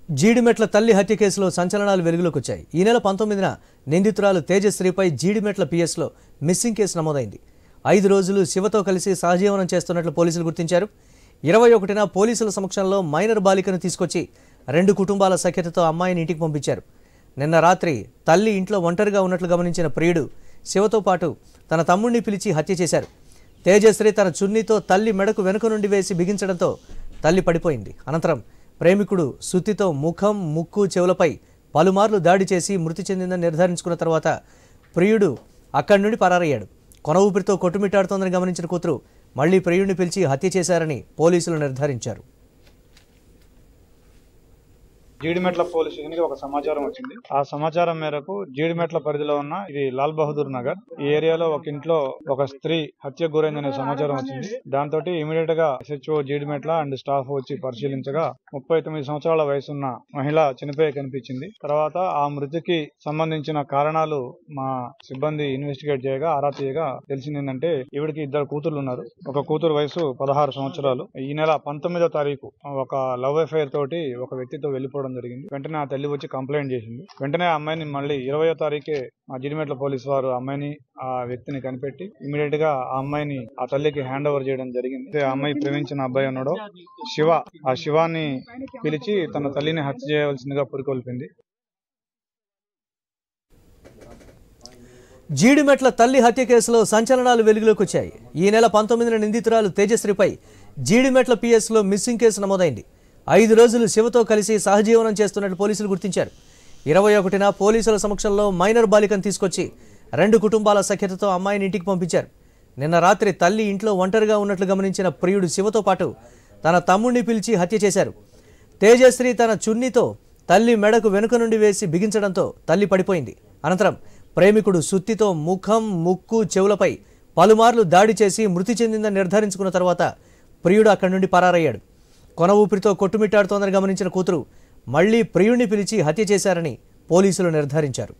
జీడిమెట్ల తల్లి హత్య కేసులో సంచలనాలు వెలుగులోకి వచ్చాయి. ఈ నెల 19న నిందితురాలు తేజశ్రీపై జీడిమెట్ల పిఎస్లో మిస్సింగ్ కేసు నమోదైంది. 5 రోజులు శివతో కలిసి సహజీవనం చేస్తున్నట్లు పోలీసులు గుర్తించారు. 21న పోలీసుల సమక్షంలో మైనర్ బాలికను తీసుకొచ్చి 2 కుటుంబాల సఖ్యతతో అమ్మాయిని ఇంటికి పంపించారు. నిన్న రాత్రి తల్లి ఇంట్లో ఒంటరిగా ఉన్నట్లు గమనించిన ప్రియుడు శివతో పాటు తన తమ్ముడిని పిలిచి హత్య చేశారు. తేజశ్రీ తన చున్నీతో తల్లి మెడకు వెనుక నుండి వేసి బిగించడంతో తల్లి పడిపోయింది. అనంతరం ప్రేమికుడు సుత్తితో ముఖం, ముక్కు, చెవులపై పలుమార్లు దాడి చేసి మృతి చెందిందని నిర్ధారించుకున్న తర్వాత ప్రియుడు అక్కడి నుండి పరారయ్యాడు. కొన ఊపిరితో కొట్టుమిట్టాడుతోందని గమనించిన కూతురు మళ్లీ ప్రియుడిని పిలిచి హత్య చేశారని పోలీసులు నిర్ధారించారు. జీడిమెట్ల పోలీస్ స్టేషన్ కి ఒక సమాచారం వచ్చింది. ఆ సమాచారం మేరకు జీడిమెట్ల పరిధిలో ఉన్న ఇది లాల్ బహదూర్ నగర్ ఈ ఏరియాలో ఒక ఇంట్లో ఒక స్త్రీ హత్య గురైందనే సమాచారం వచ్చింది. దాంతో ఇమీడియట్ గా SHO జీడిమెట్ల అండ్ స్టాఫ్ వచ్చి పరిశీలించగా 39 సంవత్సరాల వయసున్న మహిళ చనిపోయి కనిపించింది. తర్వాత ఆ మృతికి సంబంధించిన కారణాలు మా సిబ్బంది ఇన్వెస్టిగేట్ చేయగా ఆరా తీయగా తెలిసింది ఏంటంటే ఈవిడికి 2 కూతుర్లు ఉన్నారు. ఒక కూతురు వయసు 16 సంవత్సరాలు. ఈ నెల 19వ తారీఖు ఒక లవ్ అఫైర్ తోటి ఒక వ్యక్తితో వెళ్లిపోవడం జరిగింది. వెంటనే ఆ తల్లి వచ్చి కంప్లైంట్ చేసింది. వెంటనే ఆ అమ్మాయిని మళ్ళీ 20వ తారీఖే మా జీడిమెట్ల పోలీసు వారు అమ్మాయిని ఆ వ్యక్తిని కనిపెట్టి ఇమీడియట్ గా ఆ అమ్మాయిని ఆ తల్లికి హ్యాండ్ ఓవర్ చేయడం జరిగింది. ఆ అమ్మాయి ప్రేమించిన అబ్బాయి ఉన్నాడో శివ, ఆ శివాన్ని పిలిచి తన తల్లిని హత్య చేయవలసిందిగా పురికొల్పింది. జీడిమెట్ల తల్లి హత్య కేసులో సంచలనాలు వెలుగులోకి వచ్చాయి. ఈ నెల 19న నిందితురాలు తేజశ్రీపై జీడిమెట్ల పిఎస్లో మిస్సింగ్ కేసు నమోదైంది. 5 రోజులు శివతో కలిసి సహజీవనం చేస్తున్నట్లు పోలీసులు గుర్తించారు. 21న పోలీసుల సమక్షంలో మైనర్ బాలికను తీసుకొచ్చి 2 కుటుంబాల సఖ్యతతో అమ్మాయిని ఇంటికి పంపించారు. నిన్న రాత్రి తల్లి ఇంట్లో ఒంటరిగా ఉన్నట్లు గమనించిన ప్రియుడు శివతో పాటు తన తమ్ముడిని పిలిచి హత్య చేశారు. తేజశ్రీ తన చున్నీతో తల్లి మెడకు వెనుక నుండి వేసి బిగించడంతో తల్లి పడిపోయింది. అనంతరం ప్రేమికుడు సుత్తితో ముఖం, ముక్కు, చెవులపై పలుమార్లు దాడి చేసి మృతి చెందిందని నిర్ధారించుకున్న తర్వాత ప్రియుడు అక్కడి నుండి పరారయ్యాడు. కొన ఊపిరితో కొట్టుమిట్టాడుతోందని గమనించిన కూతురు మళ్లీ ప్రియుడిని పిలిచి హత్య చేశారని పోలీసులు నిర్ధారించారు.